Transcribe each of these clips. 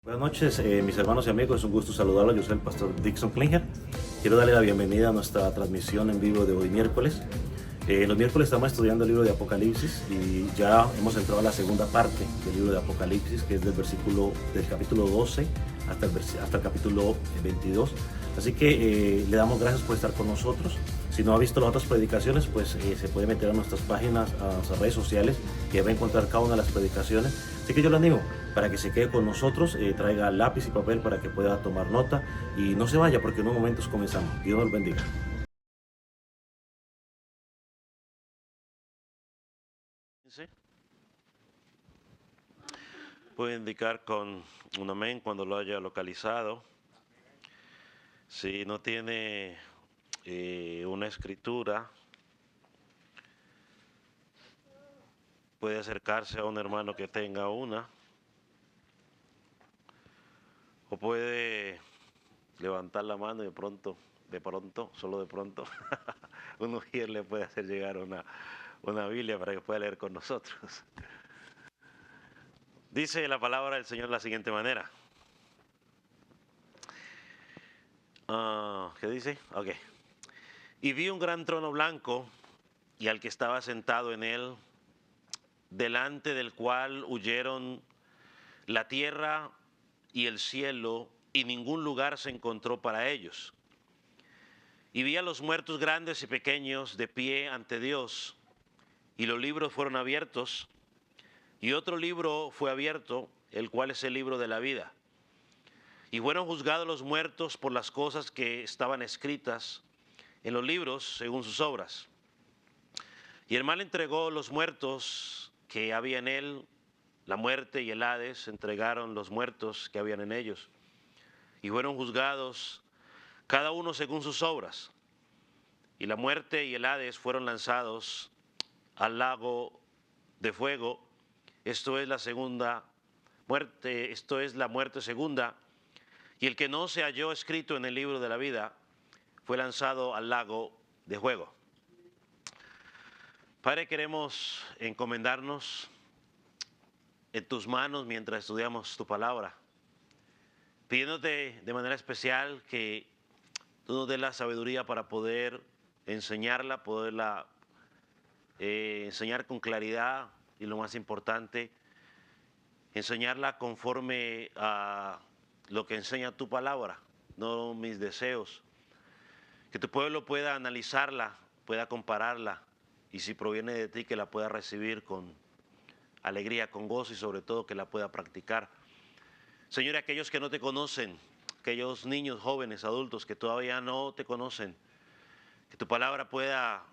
Buenas noches, mis hermanos y amigos, es un gusto saludarlos. Yo soy el pastor Dixon Klinger. Quiero darle la bienvenida a nuestra transmisión en vivo de hoy miércoles. Los miércoles estamos estudiando el libro de Apocalipsis y ya hemos entrado a la segunda parte del libro de Apocalipsis, que es del capítulo 12 hasta el capítulo 22. Así que le damos gracias por estar con nosotros. Si no ha visto las otras predicaciones, pues se puede meter a nuestras páginas, a nuestras redes sociales, y va a encontrar cada una de las predicaciones. Así que yo le animo para que se quede con nosotros, traiga lápiz y papel para que pueda tomar nota y no se vaya, porque en unos momentos comenzamos. Dios nos bendiga. ¿Sí? Puede indicar con un amén cuando lo haya localizado. Si no tiene una escritura, puede acercarse a un hermano que tenga una, o puede levantar la mano y solo de pronto, un ujier le puede hacer llegar una Biblia para que pueda leer con nosotros. Dice la palabra del Señor de la siguiente manera. ¿Qué dice? Ok. Y vi un gran trono blanco y al que estaba sentado en él, delante del cual huyeron la tierra y el cielo, y ningún lugar se encontró para ellos. Y vi a los muertos grandes y pequeños de pie ante Dios, y los libros fueron abiertos, y otro libro fue abierto, el cual es el libro de la vida. Y fueron juzgados los muertos por las cosas que estaban escritas en los libros según sus obras. Y el mal entregó los muertos que había en él, la muerte y el Hades entregaron los muertos que habían en ellos. Y fueron juzgados cada uno según sus obras. Y la muerte y el Hades fueron lanzados al lago de fuego. Esto es la segunda muerte, esto es la muerte segunda. Y el que no se halló escrito en el libro de la vida fue lanzado al lago de fuego. Padre, queremos encomendarnos en tus manos mientras estudiamos tu palabra, pidiéndote de manera especial que tú nos des la sabiduría para poder enseñarla, poderla enseñar con claridad y, lo más importante, enseñarla conforme a lo que enseña tu palabra, no mis deseos. Que tu pueblo pueda analizarla, pueda compararla, y si proviene de ti, que la pueda recibir con alegría, con gozo, y sobre todo que la pueda practicar. Señor, aquellos que no te conocen, aquellos niños, jóvenes, adultos que todavía no te conocen, que tu palabra pueda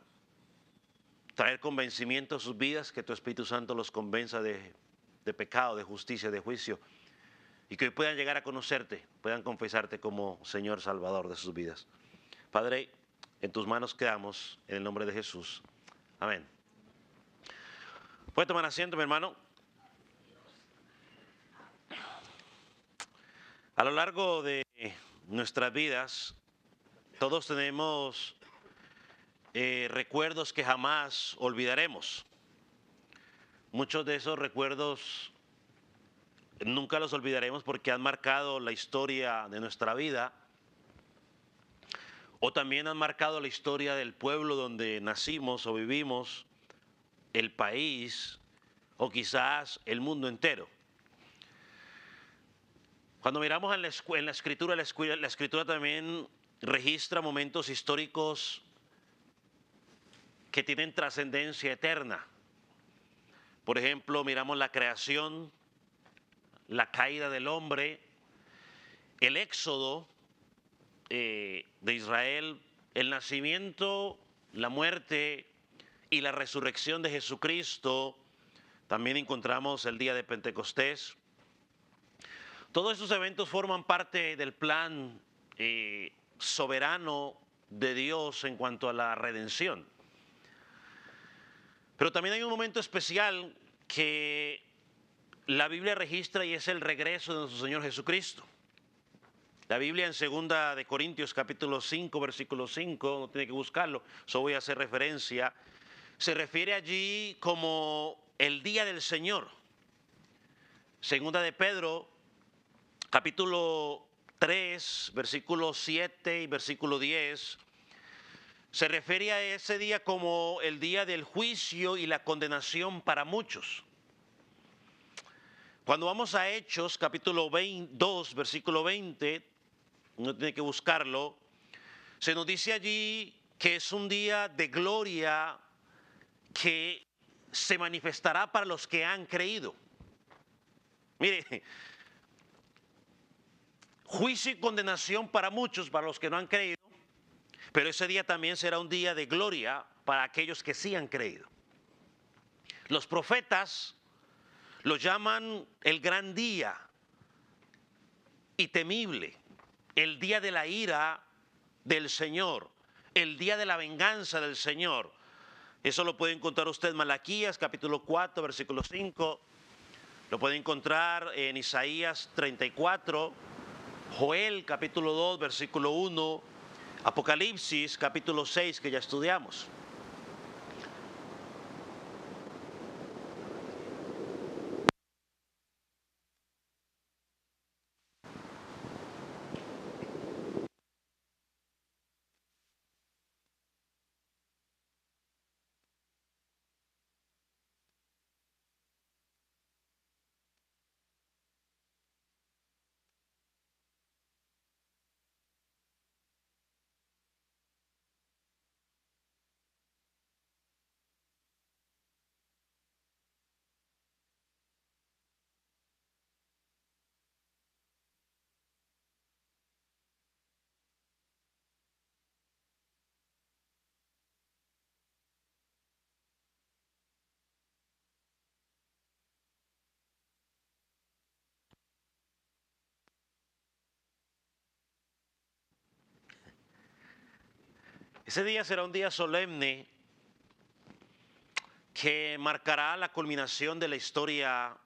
traer convencimiento a sus vidas, que tu Espíritu Santo los convenza de pecado, de justicia, de juicio, y que puedan llegar a conocerte, puedan confesarte como Señor Salvador de sus vidas. Padre, en tus manos quedamos, en el nombre de Jesús. Amén. ¿Puede tomar asiento, mi hermano? A lo largo de nuestras vidas, todos tenemos recuerdos que jamás olvidaremos. Muchos de esos recuerdos nunca los olvidaremos porque han marcado la historia de nuestra vida, o también han marcado la historia del pueblo donde nacimos o vivimos, el país, o quizás el mundo entero. Cuando miramos en la escritura, la escritura también registra momentos históricos que tienen trascendencia eterna. Por ejemplo, miramos la creación, la caída del hombre, el éxodo de Israel, el nacimiento, la muerte y la resurrección de Jesucristo. También encontramos el día de Pentecostés. Todos estos eventos forman parte del plan soberano de Dios en cuanto a la redención. Pero también hay un momento especial que la Biblia registra, y es el regreso de nuestro Señor Jesucristo. La Biblia en 2 de Corintios capítulo 5, versículo 5, no tiene que buscarlo, solo voy a hacer referencia, se refiere allí como el día del Señor. 2 de Pedro capítulo 3, versículo 7 y versículo 10, se refiere a ese día como el día del juicio y la condenación para muchos. Cuando vamos a Hechos, capítulo 2, versículo 20, uno tiene que buscarlo, se nos dice allí que es un día de gloria que se manifestará para los que han creído. Mire, juicio y condenación para muchos, para los que no han creído, pero ese día también será un día de gloria para aquellos que sí han creído. Los profetas lo llaman el gran día y temible, el día de la ira del Señor, el día de la venganza del Señor. Eso lo puede encontrar usted en Malaquías, capítulo 4, versículo 5. Lo puede encontrar en Isaías 34, Joel, capítulo 2, versículo 1, Apocalipsis, capítulo 6, que ya estudiamos. Ese día será un día solemne que marcará la culminación de la historia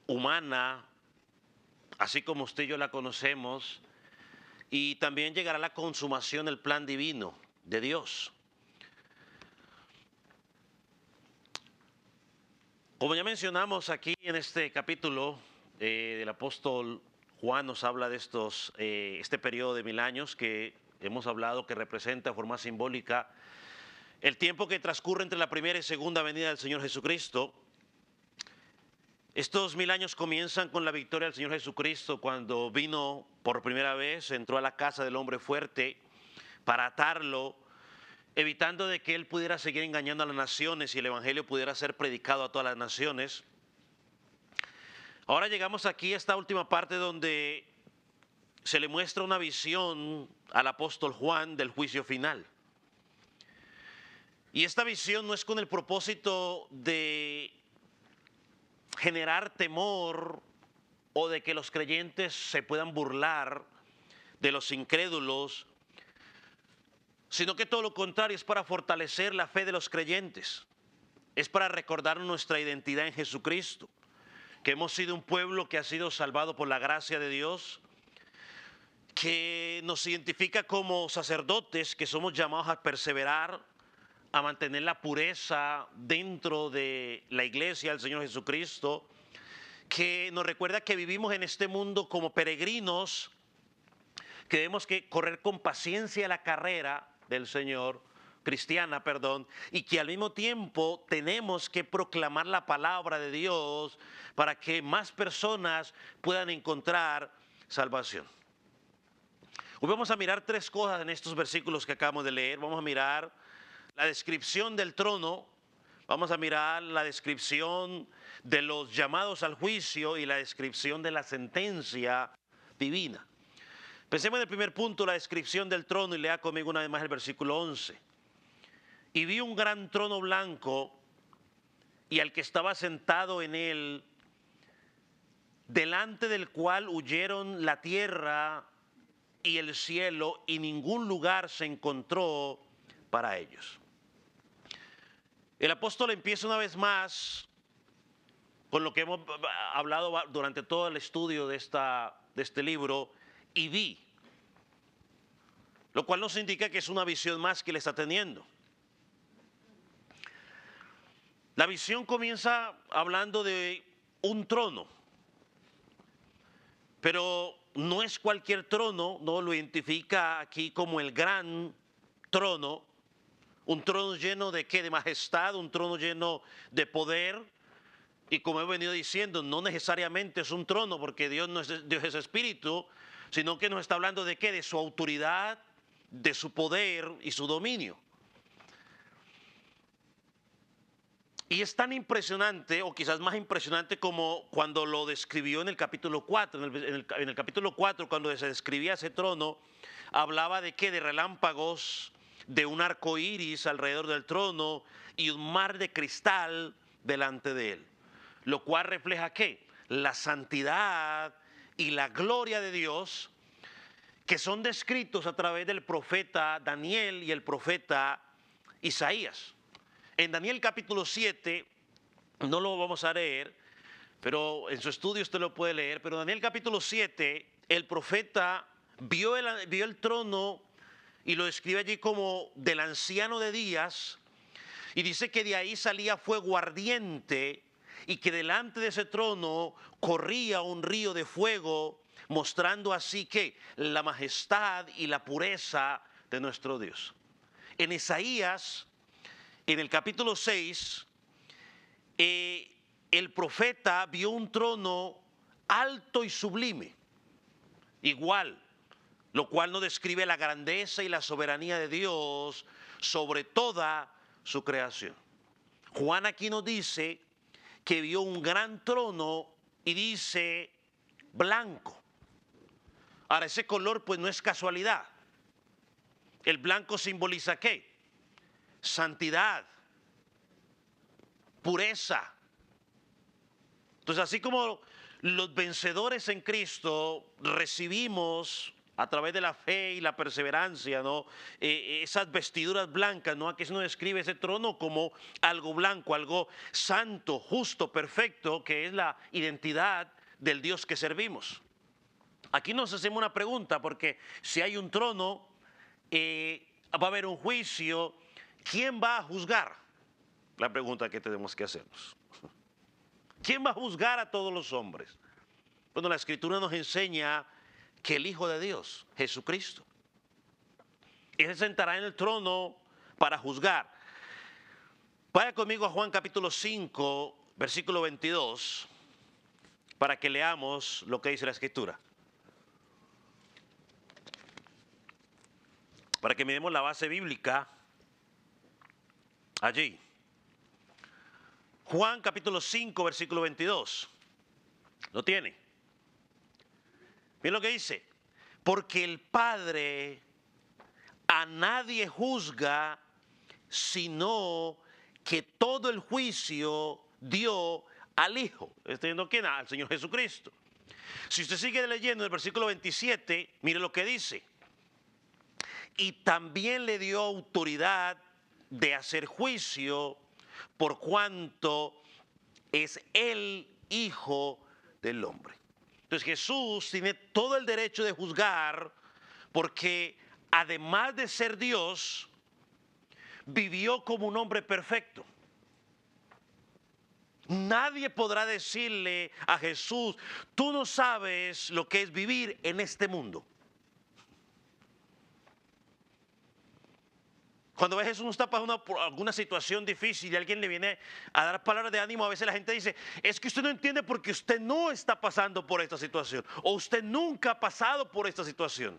humana, así como usted y yo la conocemos, y también llegará la consumación del plan divino de Dios. Como ya mencionamos aquí en este capítulo, el apóstol Juan nos habla de este periodo de 1000 años que hemos hablado que representa de forma simbólica el tiempo que transcurre entre la primera y segunda venida del Señor Jesucristo. Estos 1000 años comienzan con la victoria del Señor Jesucristo cuando vino por primera vez, entró a la casa del hombre fuerte para atarlo, evitando de que él pudiera seguir engañando a las naciones y el evangelio pudiera ser predicado a todas las naciones. Ahora llegamos aquí a esta última parte donde se le muestra una visión al apóstol Juan del juicio final. Y esta visión no es con el propósito de generar temor o de que los creyentes se puedan burlar de los incrédulos, sino que todo lo contrario, es para fortalecer la fe de los creyentes, es para recordar nuestra identidad en Jesucristo, que hemos sido un pueblo que ha sido salvado por la gracia de Dios, que nos identifica como sacerdotes, que somos llamados a perseverar, a mantener la pureza dentro de la iglesia del Señor Jesucristo, que nos recuerda que vivimos en este mundo como peregrinos, que debemos que correr con paciencia la carrera del Señor, cristiana, y que al mismo tiempo tenemos que proclamar la palabra de Dios para que más personas puedan encontrar salvación. Hoy vamos a mirar 3 cosas en estos versículos que acabamos de leer. Vamos a mirar la descripción del trono, vamos a mirar la descripción de los llamados al juicio y la descripción de la sentencia divina. Pensemos en el primer punto, la descripción del trono, y lea conmigo una vez más el versículo 11. Y vi un gran trono blanco y al que estaba sentado en él, delante del cual huyeron la tierra y el cielo, y ningún lugar se encontró para ellos. El apóstol empieza una vez más con lo que hemos hablado durante todo el estudio de este libro, y vi, lo cual nos indica que es una visión más que le está teniendo. La visión comienza hablando de un trono, pero no es cualquier trono, no lo identifica aquí como el gran trono, un trono lleno de qué, de majestad, un trono lleno de poder. Y como he venido diciendo, no necesariamente es un trono, porque Dios no es, Dios es espíritu, sino que nos está hablando de qué, de su autoridad, de su poder y su dominio. Y es tan impresionante, o quizás más impresionante, como cuando lo describió en el capítulo 4. En el capítulo 4, cuando se describía ese trono, hablaba de qué, de relámpagos, de un arco iris alrededor del trono y un mar de cristal delante de él. Lo cual refleja qué, la santidad y la gloria de Dios, que son descritos a través del profeta Daniel y el profeta Isaías. En Daniel capítulo 7, no lo vamos a leer, pero en su estudio usted lo puede leer, pero Daniel capítulo 7, el profeta vio el trono y lo describe allí como del anciano de días, y dice que de ahí salía fuego ardiente y que delante de ese trono corría un río de fuego, mostrando así que la majestad y la pureza de nuestro Dios. En Isaías, en el capítulo 6, el profeta vio un trono alto y sublime, igual, lo cual nos describe la grandeza y la soberanía de Dios sobre toda su creación. Juan aquí nos dice que vio un gran trono y dice blanco. Ahora, ese color pues no es casualidad. El blanco simboliza ¿qué? Santidad, pureza. Entonces, así como los vencedores en Cristo recibimos a través de la fe y la perseverancia, ¿no? Esas vestiduras blancas, ¿no? Aquí se nos describe ese trono como algo blanco, algo santo, justo, perfecto, que es la identidad del Dios que servimos. Aquí nos hacemos una pregunta, porque si hay un trono, va a haber un juicio. ¿Quién va a juzgar? La pregunta que tenemos que hacernos. ¿Quién va a juzgar a todos los hombres? Bueno, la Escritura nos enseña que el Hijo de Dios, Jesucristo, Él se sentará en el trono para juzgar. Vaya conmigo a Juan capítulo 5, versículo 22, para que leamos lo que dice la Escritura. Para que miremos la base bíblica allí. Juan capítulo 5, versículo 22. ¿Lo tiene? Miren lo que dice. Porque el Padre a nadie juzga, sino que todo el juicio dio al Hijo. ¿Está viendo quién? Al Señor Jesucristo. Si usted sigue leyendo el versículo 27, mire lo que dice. Y también le dio autoridad de hacer juicio, por cuanto es el Hijo del Hombre. Entonces Jesús tiene todo el derecho de juzgar, porque además de ser Dios, vivió como un hombre perfecto. Nadie podrá decirle a Jesús, tú no sabes lo que es vivir en este mundo. Cuando Jesús no está pasando por alguna situación difícil y alguien le viene a dar palabras de ánimo, a veces la gente dice, es que usted no entiende porque usted no está pasando por esta situación, o usted nunca ha pasado por esta situación.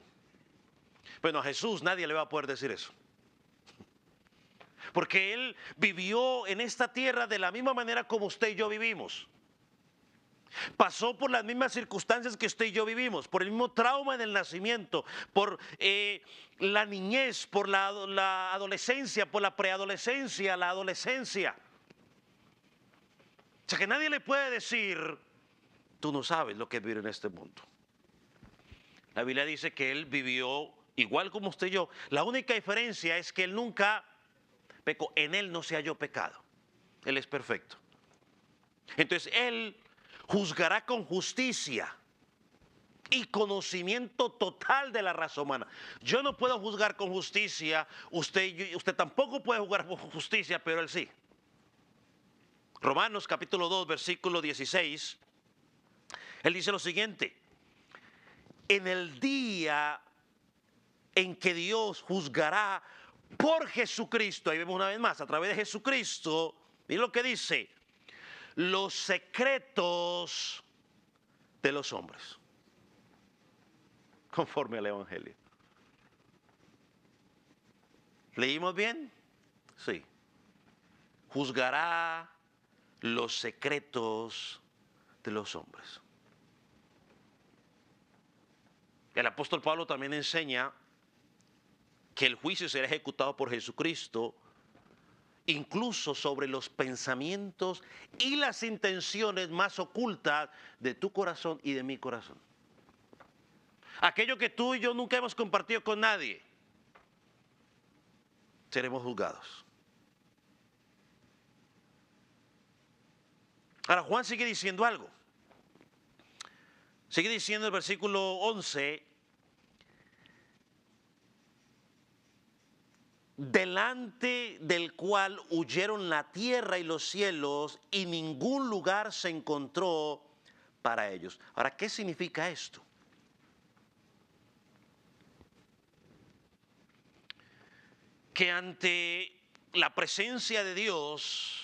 Bueno, a Jesús nadie le va a poder decir eso, porque Él vivió en esta tierra de la misma manera como usted y yo vivimos. Pasó por las mismas circunstancias que usted y yo vivimos, por el mismo trauma del nacimiento, por la niñez, por la adolescencia, por la preadolescencia, la adolescencia. O sea que nadie le puede decir, tú no sabes lo que es vivir en este mundo. La Biblia dice que Él vivió igual como usted y yo. La única diferencia es que Él nunca pecó, en Él no se halló pecado. Él es perfecto. Entonces Él juzgará con justicia y conocimiento total de la raza humana. Yo no puedo juzgar con justicia, usted tampoco puede juzgar con justicia, pero Él sí. Romanos capítulo 2, versículo 16, Él dice lo siguiente: en el día en que Dios juzgará por Jesucristo. Ahí vemos una vez más, a través de Jesucristo, miren lo que dice, los secretos de los hombres, conforme al Evangelio. ¿Leímos bien? Sí. Juzgará los secretos de los hombres. El apóstol Pablo también enseña que el juicio será ejecutado por Jesucristo, incluso sobre los pensamientos y las intenciones más ocultas de tu corazón y de mi corazón. Aquello que tú y yo nunca hemos compartido con nadie, seremos juzgados. Ahora Juan sigue diciendo algo. Sigue diciendo el versículo 11, delante del cual huyeron la tierra y los cielos y ningún lugar se encontró para ellos. Ahora, ¿qué significa esto? Que ante la presencia de Dios,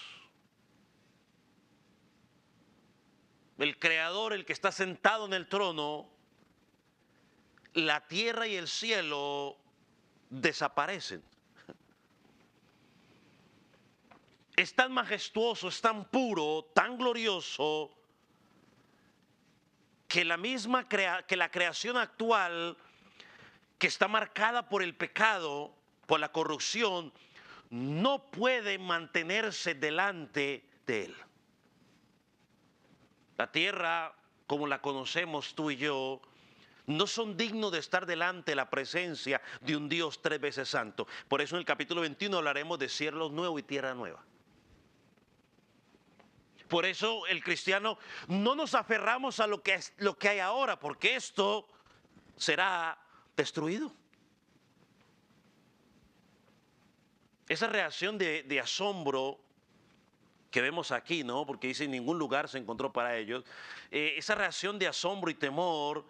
el Creador, el que está sentado en el trono, la tierra y el cielo desaparecen. Es tan majestuoso, es tan puro, tan glorioso, que la creación actual, que está marcada por el pecado, por la corrupción, no puede mantenerse delante de él. La tierra, como la conocemos tú y yo, no son dignos de estar delante de la presencia de un Dios 3 veces santo. Por eso en el capítulo 21 hablaremos de cielo nuevo y tierra nueva. Por eso el cristiano no nos aferramos a lo que hay ahora, porque esto será destruido. Esa reacción de asombro que vemos aquí, ¿no? Porque dice, en ningún lugar se encontró para ellos. Esa reacción de asombro y temor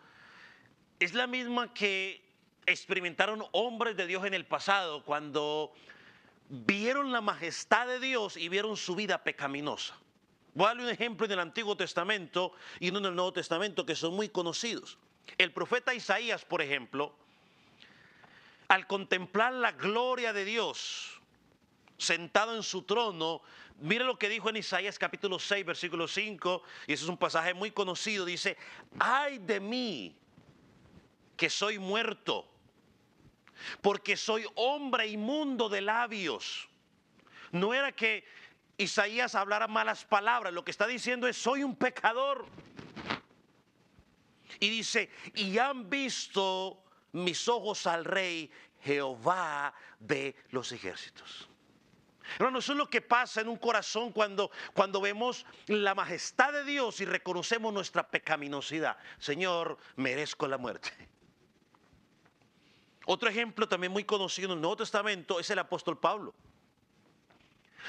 es la misma que experimentaron hombres de Dios en el pasado cuando vieron la majestad de Dios y vieron su vida pecaminosa. Voy a darle un ejemplo en el Antiguo Testamento y uno en el Nuevo Testamento que son muy conocidos. El profeta Isaías, por ejemplo, al contemplar la gloria de Dios sentado en su trono, mire lo que dijo en Isaías capítulo 6, versículo 5, y ese es un pasaje muy conocido, dice, ay de mí que soy muerto, porque soy hombre inmundo de labios. No era que Isaías hablara malas palabras, lo que está diciendo es, soy un pecador. Y dice, y han visto mis ojos al Rey, Jehová de los ejércitos. Hermano, eso es lo que pasa en un corazón cuando vemos la majestad de Dios y reconocemos nuestra pecaminosidad. Señor, merezco la muerte. Otro ejemplo también muy conocido en el Nuevo Testamento es el apóstol Pablo,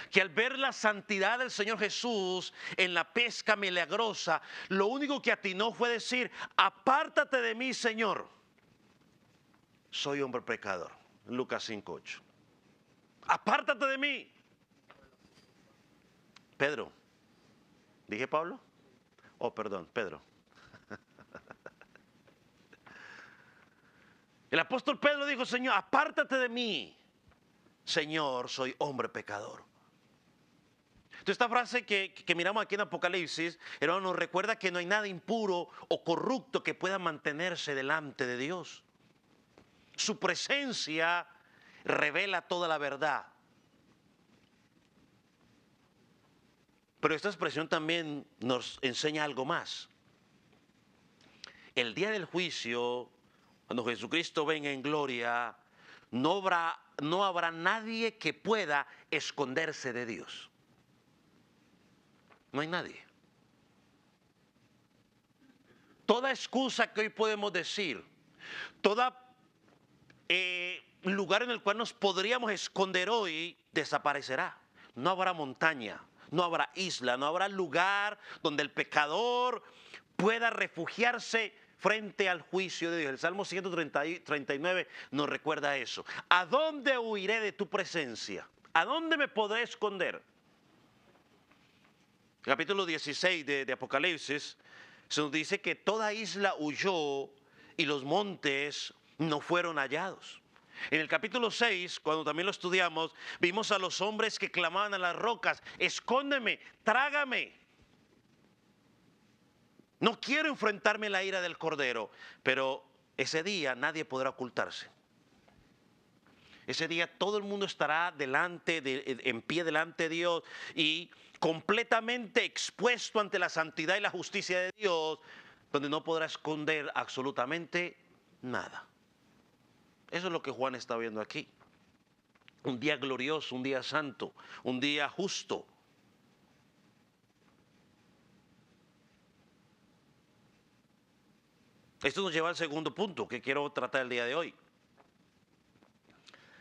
que al ver la santidad del Señor Jesús en la pesca milagrosa, lo único que atinó fue decir, apártate de mí, Señor, soy hombre pecador. Lucas 5:8. Apártate de mí. Pedro. ¿Dije Pablo? Oh, perdón, Pedro. El apóstol Pedro dijo, Señor, apártate de mí, Señor, soy hombre pecador. Entonces esta frase que miramos aquí en Apocalipsis, hermano, nos recuerda que no hay nada impuro o corrupto que pueda mantenerse delante de Dios. Su presencia revela toda la verdad. Pero esta expresión también nos enseña algo más. El día del juicio, cuando Jesucristo venga en gloria, no habrá nadie que pueda esconderse de Dios. No hay nadie. Toda excusa que hoy podemos decir, todo lugar en el cual nos podríamos esconder hoy, desaparecerá. No habrá montaña, no habrá isla, no habrá lugar donde el pecador pueda refugiarse frente al juicio de Dios. El Salmo 139 nos recuerda eso. ¿A dónde huiré de tu presencia? ¿A dónde me podré esconder? Capítulo 16 de Apocalipsis se nos dice que toda isla huyó y los montes no fueron hallados. En el capítulo 6, cuando también lo estudiamos, vimos a los hombres que clamaban a las rocas: escóndeme, trágame. No quiero enfrentarme a la ira del Cordero, pero ese día nadie podrá ocultarse. Ese día todo el mundo estará en pie delante de Dios y completamente expuesto ante la santidad y la justicia de Dios, donde no podrá esconder absolutamente nada. Eso es lo que Juan está viendo aquí. Un día glorioso, un día santo, un día justo. Esto nos lleva al segundo punto que quiero tratar el día de hoy.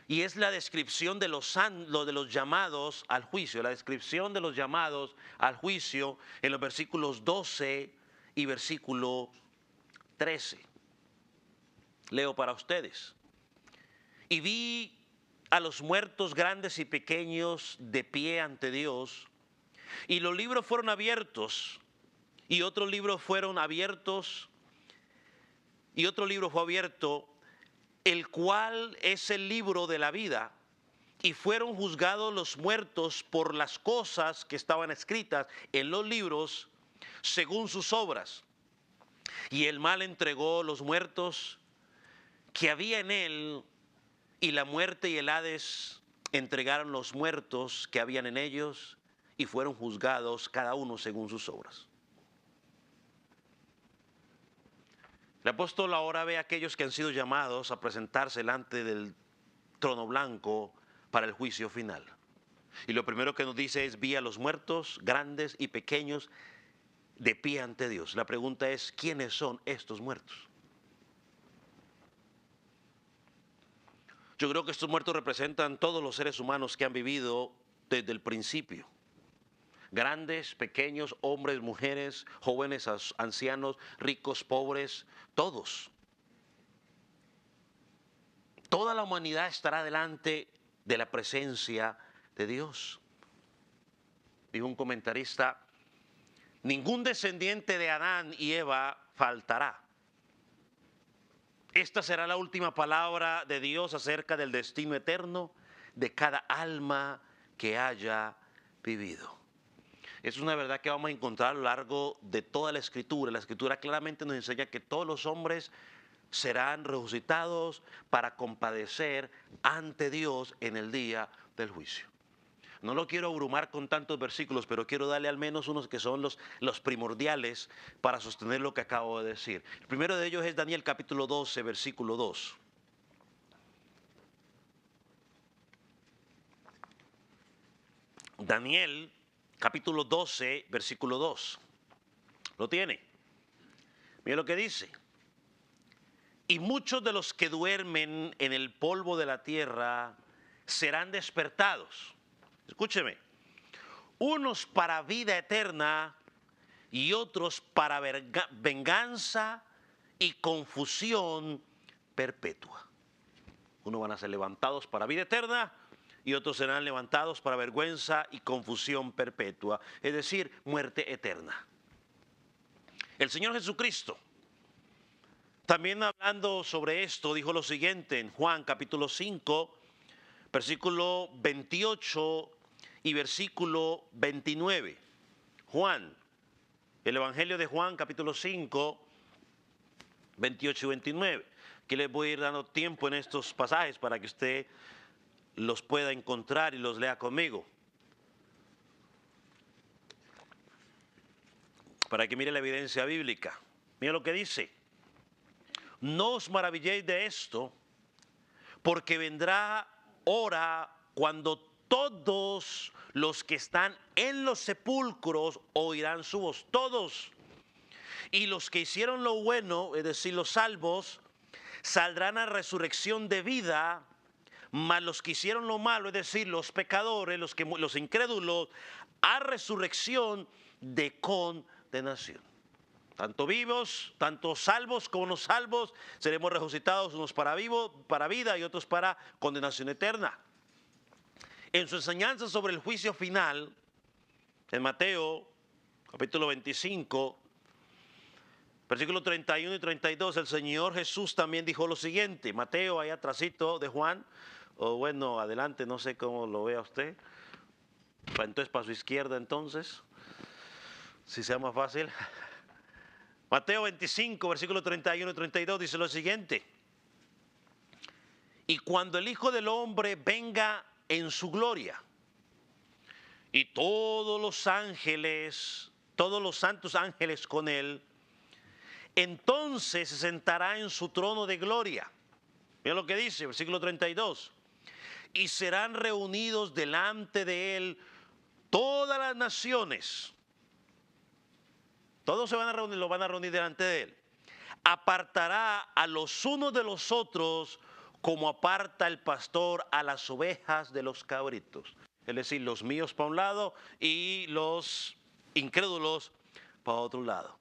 Y es la descripción de los llamados al juicio. La descripción de los llamados al juicio en los versículos 12 y versículo 13. Leo para ustedes. Y vi a los muertos grandes y pequeños de pie ante Dios, y los libros fueron abiertos, y otros libros fueron abiertos, y otro libro fue abierto, el cual es el libro de la vida, y fueron juzgados los muertos por las cosas que estaban escritas en los libros según sus obras. Y el mal entregó los muertos que había en él, y la muerte y el Hades entregaron los muertos que habían en ellos, y fueron juzgados cada uno según sus obras. El apóstol ahora ve a aquellos que han sido llamados a presentarse delante del trono blanco para el juicio final. Y lo primero que nos dice es: vi a los muertos, grandes y pequeños, de pie ante Dios. La pregunta es: ¿quiénes son estos muertos? Yo creo que estos muertos representan todos los seres humanos que han vivido desde el principio. Grandes, pequeños, hombres, mujeres, jóvenes, ancianos, ricos, pobres, todos. Toda la humanidad estará delante de la presencia de Dios. Dijo un comentarista: ningún descendiente de Adán y Eva faltará. Esta será la última palabra de Dios acerca del destino eterno de cada alma que haya vivido. Es una verdad que vamos a encontrar a lo largo de toda la Escritura. La Escritura claramente nos enseña que todos los hombres serán resucitados para compadecer ante Dios en el día del juicio. No lo quiero abrumar con tantos versículos, pero quiero darle al menos unos que son los primordiales para sostener lo que acabo de decir. El primero de ellos es Daniel capítulo 12, versículo 2. Daniel capítulo 12, versículo 2. ¿Lo tiene? Mira lo que dice. Y muchos de los que duermen en el polvo de la tierra serán despertados. Escúcheme. Unos para vida eterna y otros para venganza y confusión perpetua. Unos van a ser levantados para vida eterna y otros serán levantados para vergüenza y confusión perpetua, es decir, muerte eterna. El Señor Jesucristo, también hablando sobre esto, dijo lo siguiente en Juan capítulo 5, versículo 28 y versículo 29. Juan, el Evangelio de Juan capítulo 5, 28 y 29. Aquí les voy a ir dando tiempo en estos pasajes para que usted los pueda encontrar y los lea conmigo. Para que mire la evidencia bíblica. Mira lo que dice. No os maravilléis de esto, porque vendrá hora cuando todos los que están en los sepulcros oirán su voz. Todos. Y los que hicieron lo bueno, es decir, los salvos, saldrán a resurrección de vida, mas los que hicieron lo malo, es decir, los pecadores, los incrédulos, a resurrección de condenación. Tanto vivos, tanto salvos como no salvos, seremos resucitados, unos para vida y otros para condenación eterna. En su enseñanza sobre el juicio final, en Mateo capítulo 25, versículos 31 y 32, el Señor Jesús también dijo lo siguiente. Mateo, ahí atrásito de Juan, o bueno, adelante, no sé cómo lo vea usted. Entonces, para su izquierda entonces, si sea más fácil. Mateo 25, versículos 31 y 32 dice lo siguiente. Y cuando el Hijo del Hombre venga en su gloria, y todos los ángeles, todos los santos ángeles con él, entonces se sentará en su trono de gloria. Mira lo que dice, versículo 32. Y serán reunidos delante de él todas las naciones. Todos se van a reunir, lo van a reunir delante de él. Apartará a los unos de los otros como aparta el pastor a las ovejas de los cabritos. Es decir, los míos para un lado y los incrédulos para otro lado.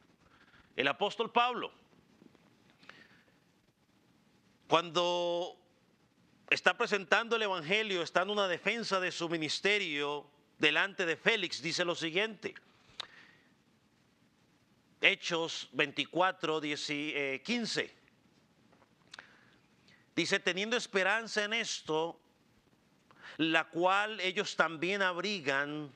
El apóstol Pablo, cuando está presentando el evangelio, está en una defensa de su ministerio delante de Félix, dice lo siguiente. Hechos 24, 15. Dice, teniendo esperanza en esto, la cual ellos también abrigan,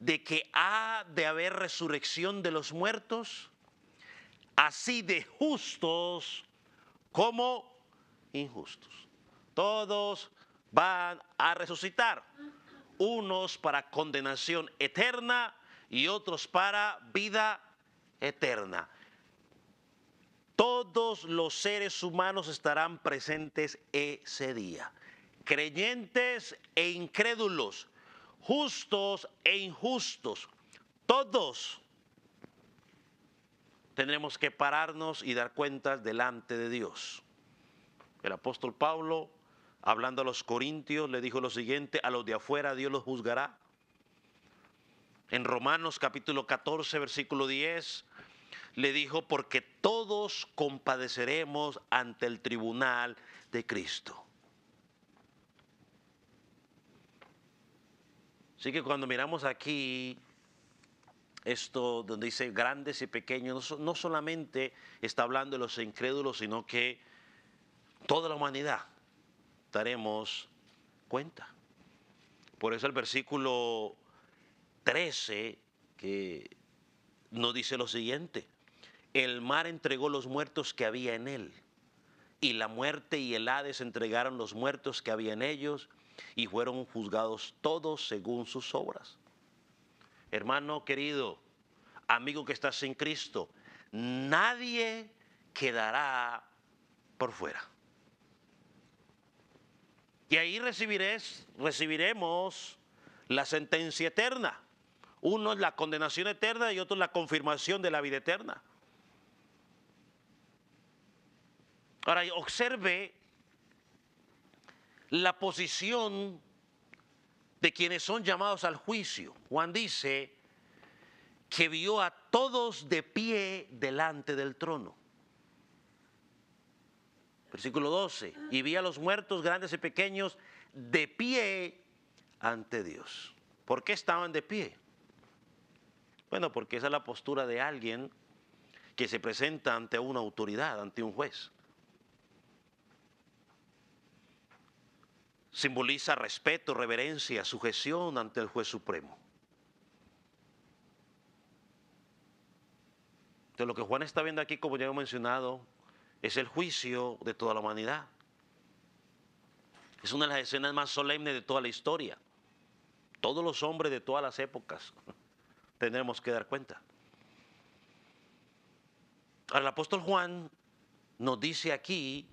de que ha de haber resurrección de los muertos, así de justos como injustos. Todos van a resucitar, unos para condenación eterna y otros para vida eterna. Todos los seres humanos estarán presentes ese día, creyentes e incrédulos, justos e injustos, todos tendremos que pararnos y dar cuentas delante de Dios. El apóstol Pablo, hablando a los corintios, le dijo lo siguiente: a los de afuera Dios los juzgará. En Romanos capítulo 14, versículo 10, le dijo, porque todos compadeceremos ante el tribunal de Cristo. Así que cuando miramos aquí esto donde dice grandes y pequeños, no solamente está hablando de los incrédulos, sino que toda la humanidad daremos cuenta. Por eso el versículo 13 que nos dice lo siguiente: el mar entregó los muertos que había en él, y la muerte y el Hades entregaron los muertos que había en ellos, y fueron juzgados todos según sus obras. Hermano querido, amigo que estás en Cristo, nadie quedará por fuera. Y ahí recibiremos la sentencia eterna. Uno es la condenación eterna y otro es la confirmación de la vida eterna. Ahora observe la posición de quienes son llamados al juicio. Juan dice que vio a todos de pie delante del trono. Versículo 12, y vi a los muertos grandes y pequeños de pie ante Dios. ¿Por qué estaban de pie? Bueno, porque esa es la postura de alguien que se presenta ante una autoridad, ante un juez. Simboliza respeto, reverencia, sujeción ante el juez supremo. Entonces, lo que Juan está viendo aquí, como ya he mencionado, es el juicio de toda la humanidad. Es una de las escenas más solemnes de toda la historia. Todos los hombres de todas las épocas tendremos que dar cuenta. Ahora, el apóstol Juan nos dice aquí,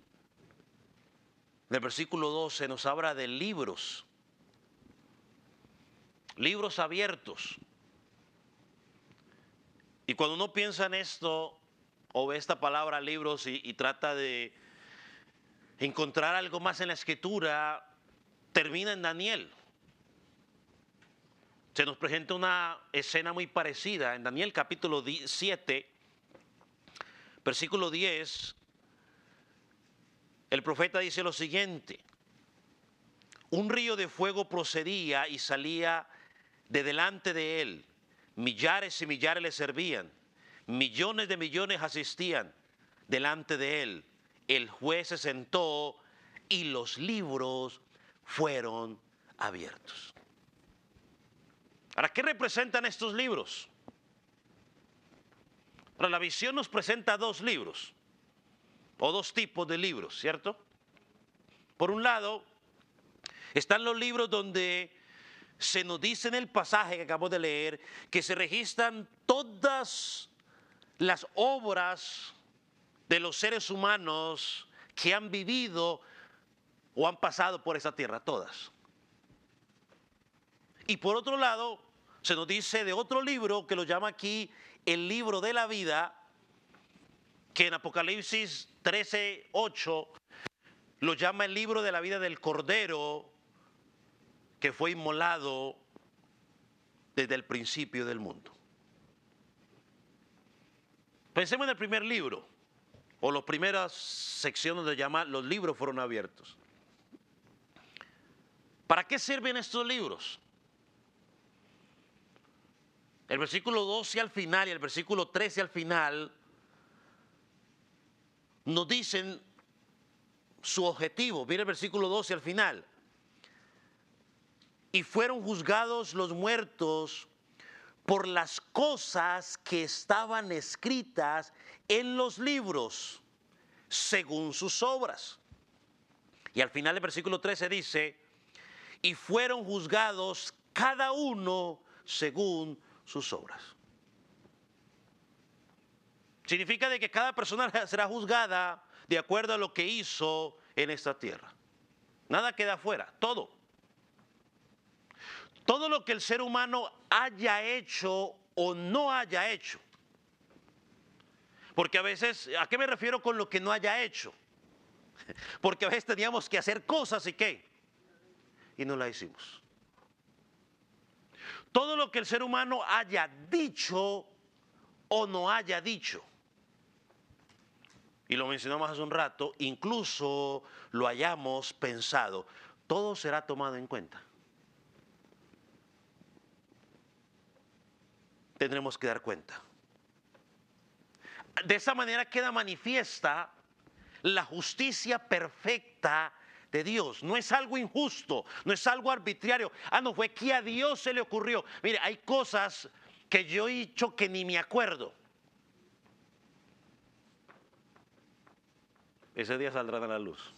en el versículo 12, nos habla de libros abiertos. Y cuando uno piensa en esto, o ve esta palabra libros y trata de encontrar algo más en la escritura, termina en Daniel. Se nos presenta una escena muy parecida en Daniel capítulo 7, versículo 10. El profeta dice lo siguiente: un río de fuego procedía y salía de delante de él. Millares y millares le servían. Millones de millones asistían delante de él. El juez se sentó y los libros fueron abiertos. Ahora, ¿qué representan estos libros? Ahora, la visión nos presenta dos libros, o dos tipos de libros, ¿cierto? Por un lado, están los libros donde se nos dice en el pasaje que acabo de leer que se registran todas las obras de los seres humanos que han vivido o han pasado por esa tierra, todas. Y por otro lado, se nos dice de otro libro que lo llama aquí el libro de la vida, que en Apocalipsis 13:8 lo llama el libro de la vida del Cordero, que fue inmolado desde el principio del mundo. Pensemos en el primer libro, o las primeras secciones de llamar los libros fueron abiertos. ¿Para qué sirven estos libros? El versículo 12 al final y el versículo 13 al final nos dicen su objetivo. Mira el versículo 12 al final. Y fueron juzgados los muertos por las cosas que estaban escritas en los libros, según sus obras. Y al final del versículo 13 dice: y fueron juzgados cada uno según sus obras. Significa de que cada persona será juzgada de acuerdo a lo que hizo en esta tierra. Nada queda afuera, todo. Todo lo que el ser humano haya hecho o no haya hecho. Porque a veces, ¿a qué me refiero con lo que no haya hecho? Porque a veces teníamos que hacer cosas y ¿qué? Y no la hicimos. Todo lo que el ser humano haya dicho o no haya dicho. Y lo mencionamos hace un rato, incluso lo hayamos pensado, todo será tomado en cuenta. Tendremos que dar cuenta. De esa manera queda manifiesta la justicia perfecta de Dios. No es algo injusto, no es algo arbitrario. No fue que a Dios se le ocurrió. Mire, hay cosas que yo he dicho que ni me acuerdo. Ese día saldrán a la luz.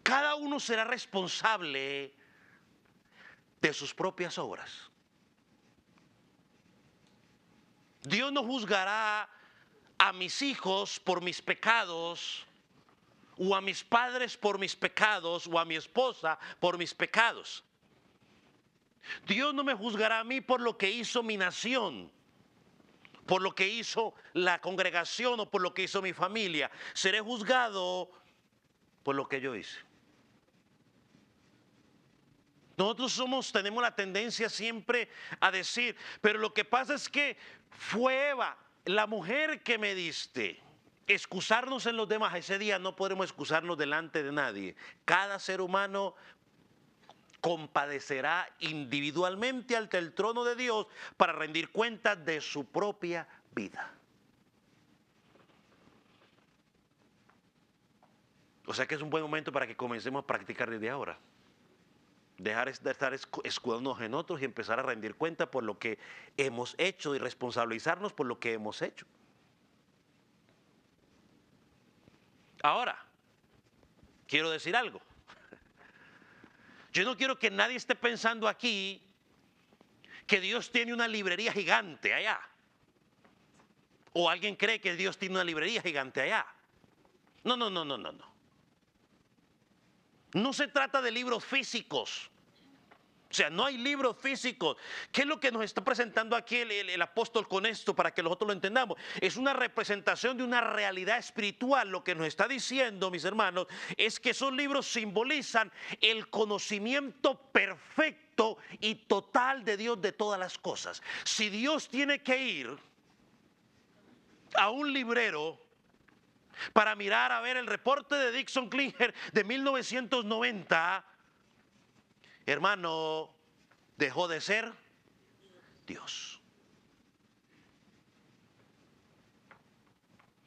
Cada uno será responsable de sus propias obras. Dios no juzgará a mis hijos por mis pecados, o a mis padres por mis pecados, o a mi esposa por mis pecados. Dios no me juzgará a mí por lo que hizo mi nación, por lo que hizo la congregación o por lo que hizo mi familia. Seré juzgado por lo que yo hice. Nosotros tenemos la tendencia siempre a decir, pero lo que pasa es que fue Eva, la mujer que me diste. Excusarnos en los demás, ese día no podremos excusarnos delante de nadie. Cada ser humano compadecerá individualmente ante el trono de Dios para rendir cuentas de su propia vida. O sea que es un buen momento para que comencemos a practicar desde ahora. Dejar de estar escudándonos en otros y empezar a rendir cuenta por lo que hemos hecho y responsabilizarnos por lo que hemos hecho. Ahora, quiero decir algo. Yo no quiero que nadie esté pensando aquí que Dios tiene una librería gigante allá. O alguien cree que Dios tiene una librería gigante allá. No. No se trata de libros físicos. sea, no hay libros físicos. ¿Qué es lo que nos está presentando aquí el apóstol con esto para que nosotros lo entendamos? Es una representación de una realidad espiritual. Lo que nos está diciendo, mis hermanos, es que esos libros simbolizan el conocimiento perfecto y total de Dios de todas las cosas. Si Dios tiene que ir a un librero para mirar a ver el reporte de Dixon Klinger de 1990, hermano, dejó de ser Dios.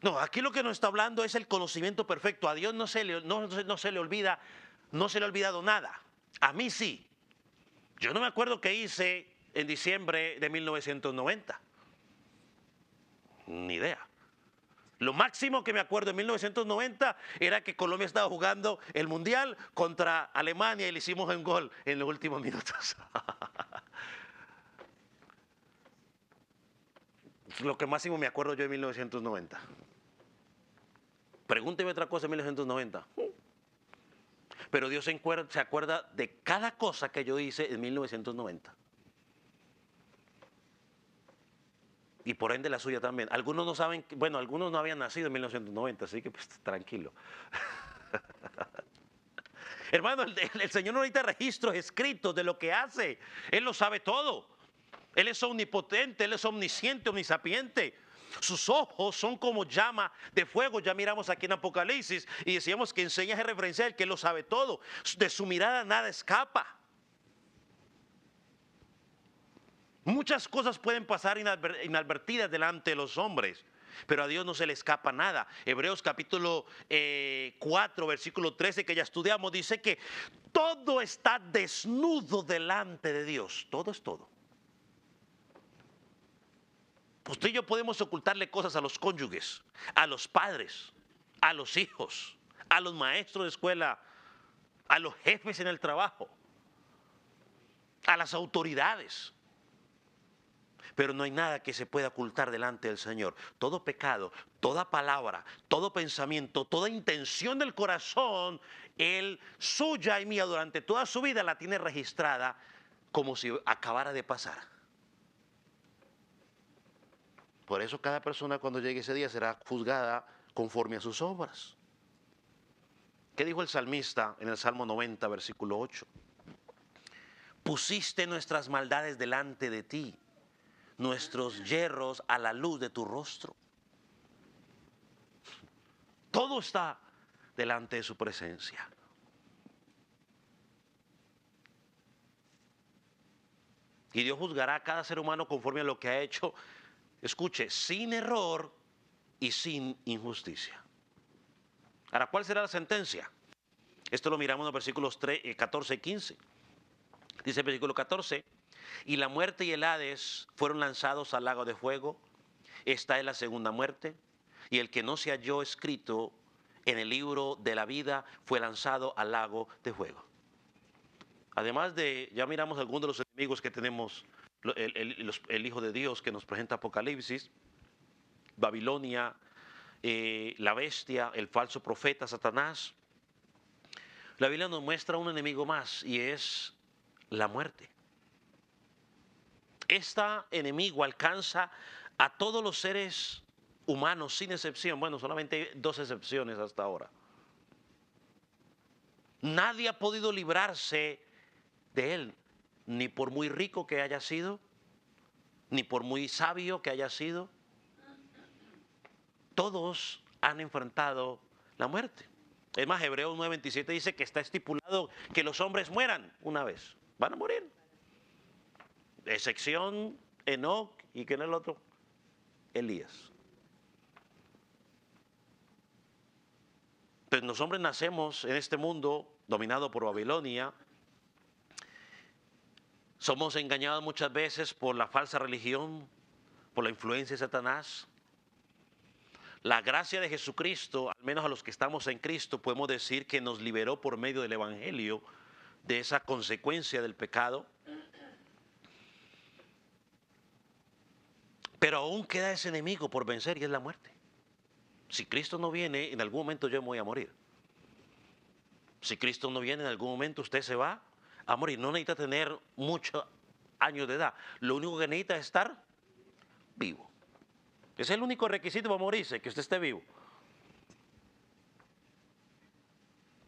No, aquí lo que nos está hablando es el conocimiento perfecto. A Dios no se le olvida, no se le ha olvidado nada. A mí sí. Yo no me acuerdo qué hice en diciembre de 1990. Ni idea. Lo máximo que me acuerdo en 1990 era que Colombia estaba jugando el Mundial contra Alemania y le hicimos un gol en los últimos minutos. Lo que máximo me acuerdo yo en 1990. Pregúnteme otra cosa en 1990. Pero Dios se acuerda de cada cosa que yo hice en 1990. Y por ende la suya también. Algunos no saben, bueno, algunos no habían nacido en 1990, así que pues tranquilo. Hermano, el Señor no necesita registros escritos de lo que hace. Él lo sabe todo. Él es omnipotente, Él es omnisciente, omnisapiente. Sus ojos son como llama de fuego. Ya miramos aquí en Apocalipsis y decíamos que enseña a referenciar que Él lo sabe todo. De su mirada nada escapa. Muchas cosas pueden pasar inadvertidas delante de los hombres, pero a Dios no se le escapa nada. Hebreos capítulo 4, versículo 13, que ya estudiamos, dice que todo está desnudo delante de Dios. Todo es todo. Usted y yo podemos ocultarle cosas a los cónyuges, a los padres, a los hijos, a los maestros de escuela, a los jefes en el trabajo, a las autoridades. Pero no hay nada que se pueda ocultar delante del Señor. Todo pecado, toda palabra, todo pensamiento, toda intención del corazón, Él, suya y mía, durante toda su vida la tiene registrada como si acabara de pasar. Por eso cada persona cuando llegue ese día será juzgada conforme a sus obras. ¿Qué dijo el salmista en el Salmo 90, versículo 8? Pusiste nuestras maldades delante de ti, nuestros yerros a la luz de tu rostro. Todo está delante de su presencia. Y Dios juzgará a cada ser humano conforme a lo que ha hecho, escuche, sin error y sin injusticia. Ahora, ¿cuál será la sentencia? Esto lo miramos en los versículos 14 y 15. Dice el versículo 14: y la muerte y el Hades fueron lanzados al lago de fuego. Esta es la segunda muerte. Y el que no se halló escrito en el libro de la vida fue lanzado al lago de fuego. Además de, ya miramos algunos de los enemigos que tenemos, el Hijo de Dios que nos presenta Apocalipsis, Babilonia, la bestia, el falso profeta, Satanás. La Biblia nos muestra un enemigo más y es la muerte. Este enemigo alcanza a todos los seres humanos sin excepción. Bueno, solamente hay 2 excepciones hasta ahora. Nadie ha podido librarse de él, ni por muy rico que haya sido, ni por muy sabio que haya sido. Todos han enfrentado la muerte. Es más, Hebreos 9:27 dice que está estipulado que los hombres mueran una vez. Van a morir. Excepción Enoc y ¿quién es el otro? Elías. Pues los hombres nacemos en este mundo dominado por Babilonia. Somos engañados muchas veces por la falsa religión, por la influencia de Satanás. La gracia de Jesucristo, al menos a los que estamos en Cristo, podemos decir que nos liberó por medio del Evangelio de esa consecuencia del pecado. Pero aún queda ese enemigo por vencer y es la muerte. Si Cristo no viene, en algún momento yo me voy a morir. Si Cristo no viene, en algún momento usted se va a morir. No necesita tener muchos años de edad. Lo único que necesita es estar vivo. Es el único requisito para morirse, que usted esté vivo.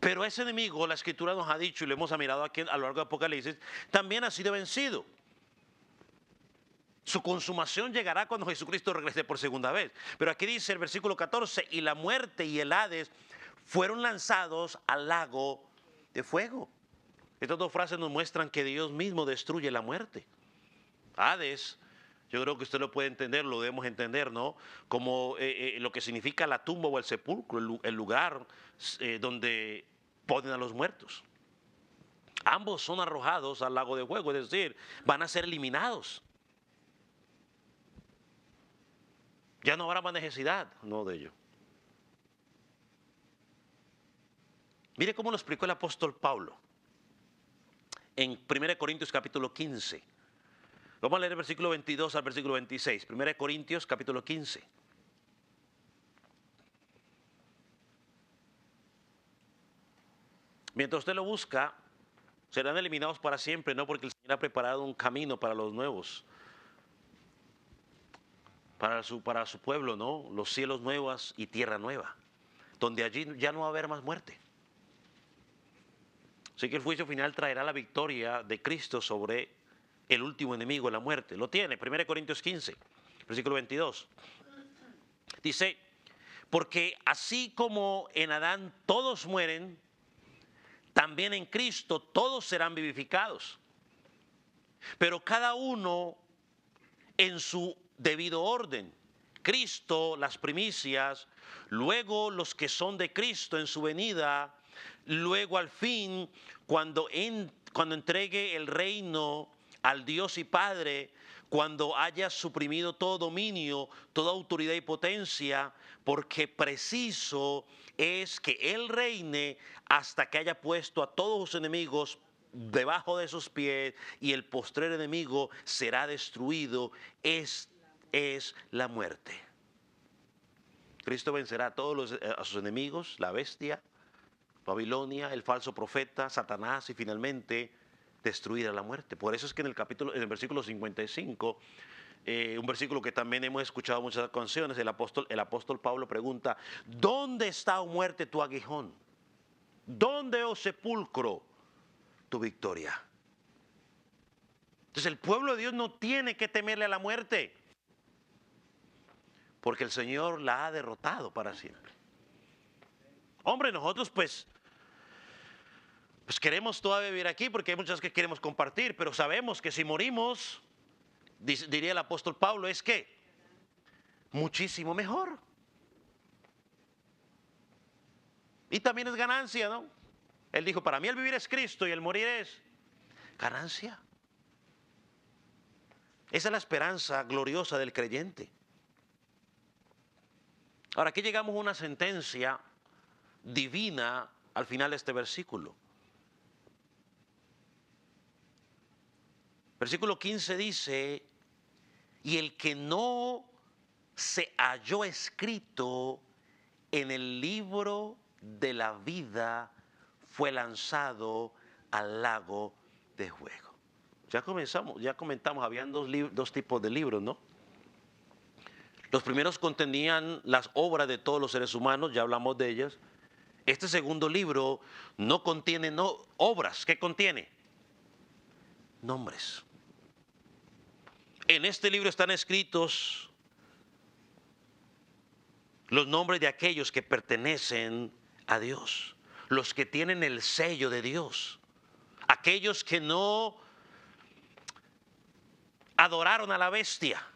Pero ese enemigo, la Escritura nos ha dicho, y lo hemos mirado aquí a lo largo de Apocalipsis, también ha sido vencido. Su consumación llegará cuando Jesucristo regrese por segunda vez. Pero aquí dice el versículo 14, y la muerte y el Hades fueron lanzados al lago de fuego. Estas dos frases nos muestran que Dios mismo destruye la muerte. Hades, yo creo que usted lo puede entender, lo debemos entender, ¿no? Como lo que significa la tumba o el sepulcro, el lugar donde ponen a los muertos. Ambos son arrojados al lago de fuego, es decir, van a ser eliminados. Ya no habrá más necesidad, no, de ello. Mire cómo lo explicó el apóstol Pablo en 1 Corintios capítulo 15. Vamos a leer el versículo 22 al versículo 26. 1 Corintios capítulo 15. Mientras usted lo busca, serán eliminados para siempre, no porque el Señor ha preparado un camino para los nuevos, para su pueblo, ¿no? Los cielos nuevos y tierra nueva, donde allí ya no va a haber más muerte. Así que el juicio final traerá la victoria de Cristo sobre el último enemigo, la muerte. Lo tiene, 1 Corintios 15, versículo 22. Dice, porque así como en Adán todos mueren, también en Cristo todos serán vivificados. Pero cada uno en su debido orden. Cristo, las primicias, luego los que son de Cristo en su venida, luego al fin, cuando entregue el reino al Dios y Padre, cuando haya suprimido todo dominio, toda autoridad y potencia, porque preciso es que Él reine hasta que haya puesto a todos sus enemigos debajo de sus pies y el postrer enemigo será destruido. Es la muerte. Cristo vencerá a sus enemigos, la bestia, Babilonia, el falso profeta, Satanás, y finalmente destruirá la muerte. Por eso es que en el versículo 55, un versículo que también hemos escuchado en muchas canciones, el apóstol Pablo pregunta, ¿dónde está, oh muerte, tu aguijón? ¿Dónde, oh sepulcro, tu victoria? Entonces el pueblo de Dios no tiene que temerle a la muerte, porque el Señor la ha derrotado para siempre. Hombre, nosotros pues queremos todavía vivir aquí porque hay muchas que queremos compartir, pero sabemos que si morimos, diría el apóstol Pablo, es que muchísimo mejor. Y también es ganancia, ¿no? Él dijo, para mí el vivir es Cristo y el morir es ganancia. Esa es la esperanza gloriosa del creyente. Ahora, aquí llegamos a una sentencia divina al final de este versículo. Versículo 15 dice, y el que no se halló escrito en el libro de la vida fue lanzado al lago de fuego. Ya comentamos, habían dos tipos de libros, ¿no? Los primeros contenían las obras de todos los seres humanos, ya hablamos de ellas. Este segundo libro no contiene obras. ¿Qué contiene? Nombres. En este libro están escritos los nombres de aquellos que pertenecen a Dios, los que tienen el sello de Dios, aquellos que no adoraron a la bestia.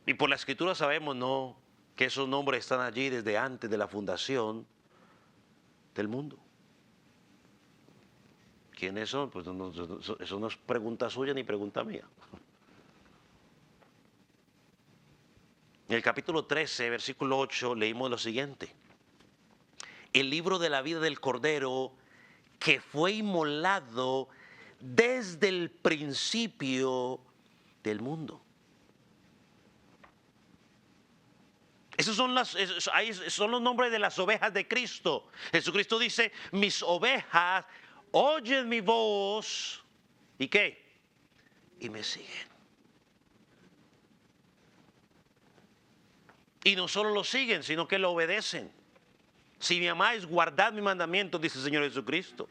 Y por la Escritura sabemos, ¿no?, que esos nombres están allí desde antes de la fundación del mundo. ¿Quiénes son? Pues eso no es pregunta suya ni pregunta mía. En el capítulo 13, versículo 8, leímos lo siguiente. El libro de la vida del Cordero que fue inmolado desde el principio del mundo. Ahí son los nombres de las ovejas de Cristo. Jesucristo dice, mis ovejas oyen mi voz. ¿Y qué? Y me siguen. Y no solo lo siguen, sino que lo obedecen. Si me amáis, guardad mi mandamiento, dice el Señor Jesucristo.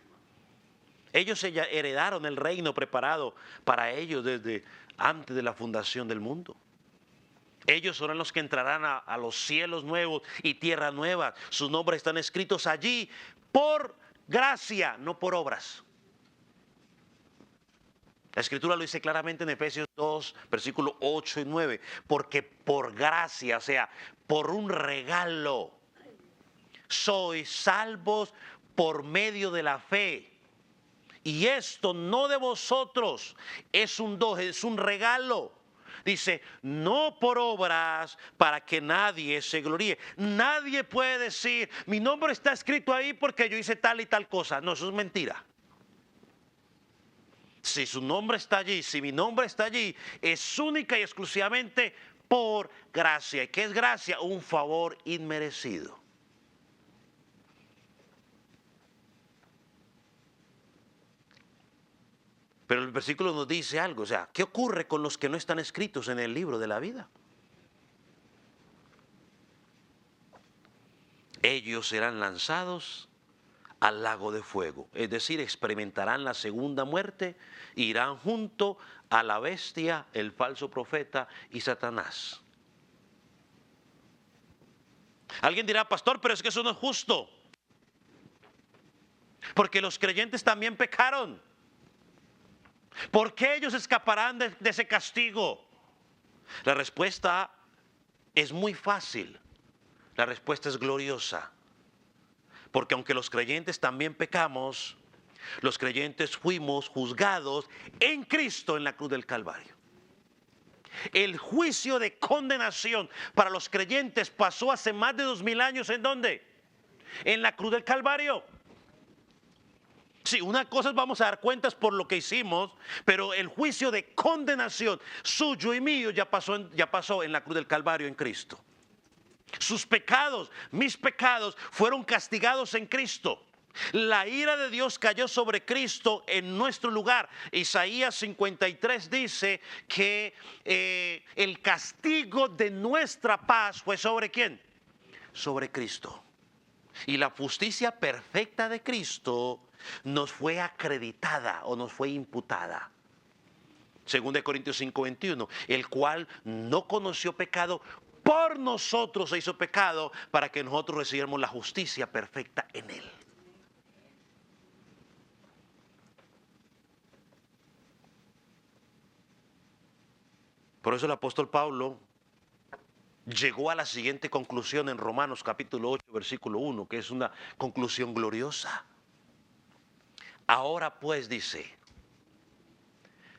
Ellos heredaron el reino preparado para ellos desde antes de la fundación del mundo. Ellos serán los que entrarán a los cielos nuevos y tierra nueva. Sus nombres están escritos allí por gracia, no por obras. La Escritura lo dice claramente en Efesios 2, versículos 8 y 9. Porque por gracia, o sea, por un regalo, sois salvos por medio de la fe. Y esto no de vosotros, es un don, es un regalo. Dice, no por obras para que nadie se gloríe. Nadie puede decir, mi nombre está escrito ahí porque yo hice tal y tal cosa. No, eso es mentira. Si su nombre está allí, si mi nombre está allí, es única y exclusivamente por gracia. ¿Y qué es gracia? Un favor inmerecido. Pero el versículo nos dice algo, o sea, ¿qué ocurre con los que no están escritos en el libro de la vida? Ellos serán lanzados al lago de fuego, es decir, experimentarán la segunda muerte, irán junto a la bestia, el falso profeta y Satanás. Alguien dirá, pastor, pero es que eso no es justo, porque los creyentes también pecaron. ¿Por qué ellos escaparán de ese castigo? La respuesta es muy fácil. La respuesta es gloriosa. Porque aunque los creyentes también pecamos, los creyentes fuimos juzgados en Cristo en la cruz del Calvario. El juicio de condenación para los creyentes pasó hace más de 2000 años. ¿En dónde? En la cruz del Calvario. Sí, una cosa es vamos a dar cuentas por lo que hicimos, pero el juicio de condenación suyo y mío ya pasó en la cruz del Calvario en Cristo. Sus pecados, mis pecados, fueron castigados en Cristo. La ira de Dios cayó sobre Cristo en nuestro lugar. Isaías 53 dice que el castigo de nuestra paz fue ¿sobre quién? Sobre Cristo. Y la justicia perfecta de Cristo nos fue acreditada o nos fue imputada. 2 Corintios 5:21, el cual no conoció pecado, por nosotros se hizo pecado para que nosotros recibiéramos la justicia perfecta en él. Por eso el apóstol Pablo llegó a la siguiente conclusión en Romanos capítulo 8, versículo 1, que es una conclusión gloriosa. Ahora pues dice,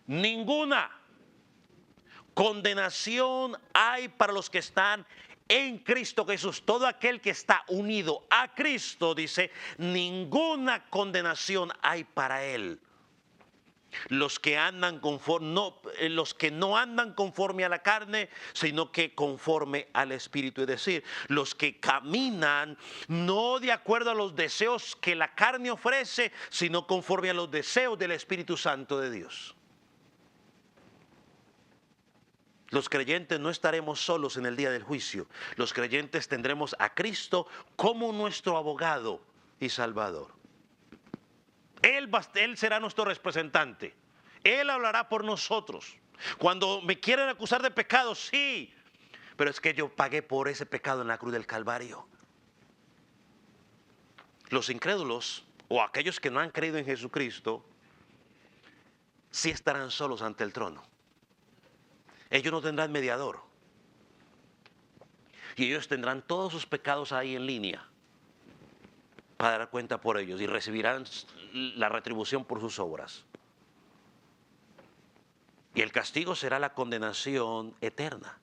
ninguna condenación hay para los que están en Cristo Jesús. Todo aquel que está unido a Cristo, dice, ninguna condenación hay para él. Los que no andan conforme a la carne, sino que conforme al Espíritu. Es decir, los que caminan no de acuerdo a los deseos que la carne ofrece, sino conforme a los deseos del Espíritu Santo de Dios. Los creyentes no estaremos solos en el día del juicio. Los creyentes tendremos a Cristo como nuestro abogado y Salvador. Él será nuestro representante. Él hablará por nosotros. Cuando me quieren acusar de pecado, sí, pero es que yo pagué por ese pecado en la cruz del Calvario. Los incrédulos o aquellos que no han creído en Jesucristo sí estarán solos ante el trono. Ellos no tendrán mediador. Y ellos tendrán todos sus pecados ahí en línea para dar cuenta por ellos y recibirán la retribución por sus obras. Y el castigo será la condenación eterna.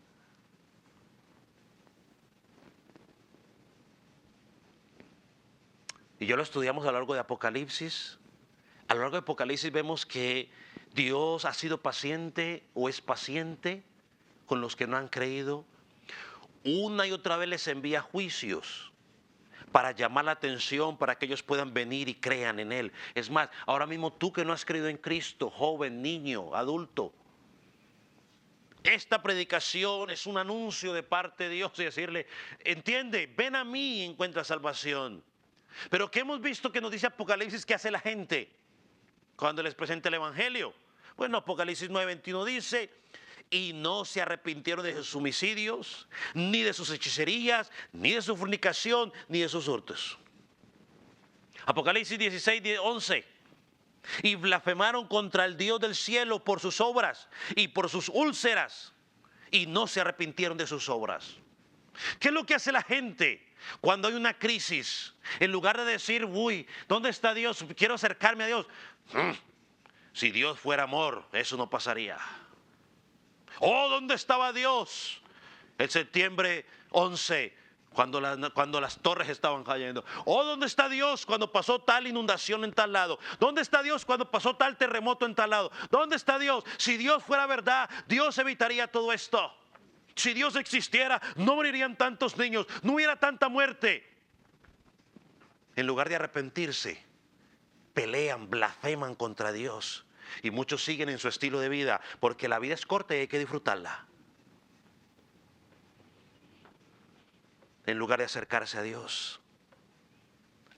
Y yo lo estudiamos a lo largo de Apocalipsis. A lo largo de Apocalipsis vemos que Dios ha sido paciente o es paciente con los que no han creído. una y otra vez les envía juicios para llamar la atención, para que ellos puedan venir y crean en Él. Es más, ahora mismo tú que no has creído en Cristo, joven, niño, adulto, esta predicación es un anuncio de parte de Dios y decirle, entiende, ven a mí y encuentra salvación. Pero ¿qué hemos visto que nos dice Apocalipsis que hace la gente cuando les presenta el Evangelio? Bueno, Apocalipsis 9:21 dice, y no se arrepintieron de sus homicidios, ni de sus hechicerías, ni de su fornicación, ni de sus hurtos. Apocalipsis 16:11. Y blasfemaron contra el Dios del cielo por sus obras y por sus úlceras, y no se arrepintieron de sus obras. ¿Qué es lo que hace la gente cuando hay una crisis? En lugar de decir, uy, ¿dónde está Dios? Quiero acercarme a Dios. Si Dios fuera amor, eso no pasaría. Oh, ¿dónde estaba Dios? El septiembre 11, cuando las torres estaban cayendo. Oh, ¿dónde está Dios cuando pasó tal inundación en tal lado? ¿Dónde está Dios cuando pasó tal terremoto en tal lado? ¿Dónde está Dios? Si Dios fuera verdad, Dios evitaría todo esto. Si Dios existiera, no morirían tantos niños, no hubiera tanta muerte. En lugar de arrepentirse, pelean, blasfeman contra Dios. Y muchos siguen en su estilo de vida, porque la vida es corta y hay que disfrutarla. En lugar de acercarse a Dios,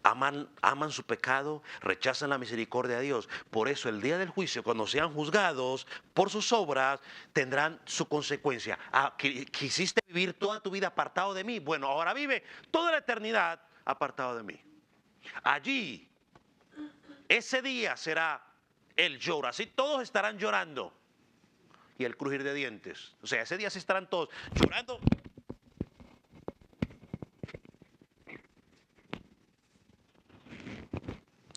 aman su pecado, rechazan la misericordia de Dios. Por eso el día del juicio, cuando sean juzgados por sus obras, tendrán su consecuencia. Quisiste vivir toda tu vida apartado de mí. Bueno, ahora vive toda la eternidad apartado de mí. Allí, ese día será el lloro. Así todos estarán llorando. Y el crujir de dientes. O sea, ese día sí estarán todos llorando.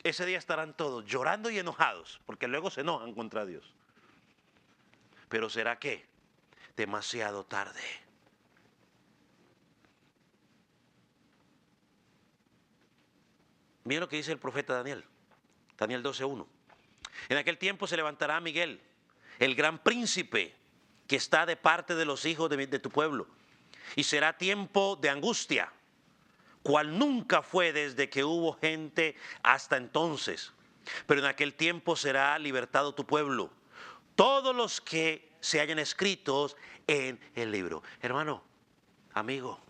Ese día estarán todos llorando y enojados, porque luego se enojan contra Dios. Pero ¿será qué? Demasiado tarde. Miren lo que dice el profeta Daniel. Daniel 12:1. En aquel tiempo se levantará Miguel, el gran príncipe que está de parte de los hijos de tu pueblo. Y será tiempo de angustia, cual nunca fue desde que hubo gente hasta entonces. Pero en aquel tiempo será libertado tu pueblo, todos los que se hayan escritos en el libro. Hermano, amigo,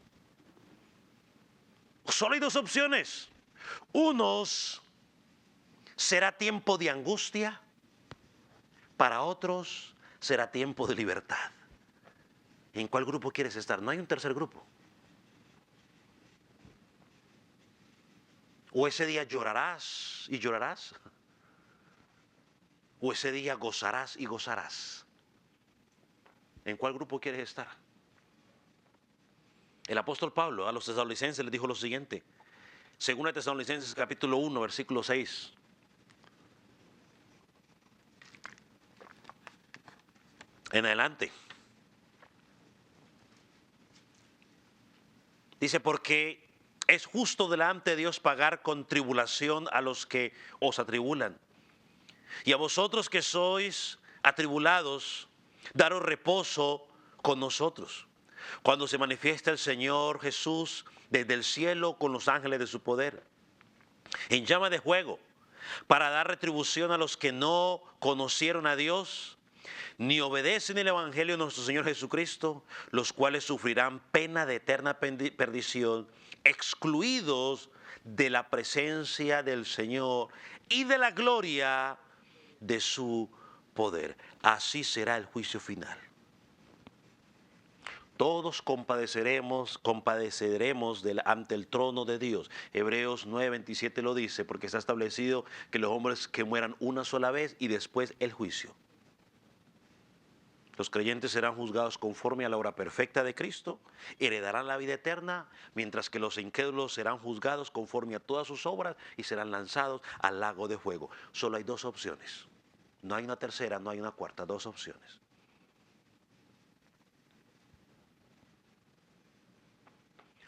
solo hay dos opciones. Unos será tiempo de angustia, para otros será tiempo de libertad. ¿En cuál grupo quieres estar? No hay un tercer grupo. O ese día llorarás y llorarás, o ese día gozarás y gozarás. ¿En cuál grupo quieres estar? El apóstol Pablo a los tesalonicenses les dijo lo siguiente. Según Tesalonicenses capítulo 1, versículo 6. En adelante. Dice, porque es justo delante de Dios pagar con tribulación a los que os atribulan. Y a vosotros que sois atribulados, daros reposo con nosotros, cuando se manifiesta el Señor Jesús desde el cielo con los ángeles de su poder, en llama de fuego, para dar retribución a los que no conocieron a Dios, ni obedecen el Evangelio de nuestro Señor Jesucristo, los cuales sufrirán pena de eterna perdición, excluidos de la presencia del Señor y de la gloria de su poder. Así será el juicio final. Todos compadeceremos ante el trono de Dios. Hebreos 9:27 lo dice, porque está establecido que los hombres que mueran una sola vez y después el juicio. Los creyentes serán juzgados conforme a la obra perfecta de Cristo, heredarán la vida eterna, mientras que los incrédulos serán juzgados conforme a todas sus obras y serán lanzados al lago de fuego. Solo hay dos opciones. No hay una tercera, no hay una cuarta, dos opciones.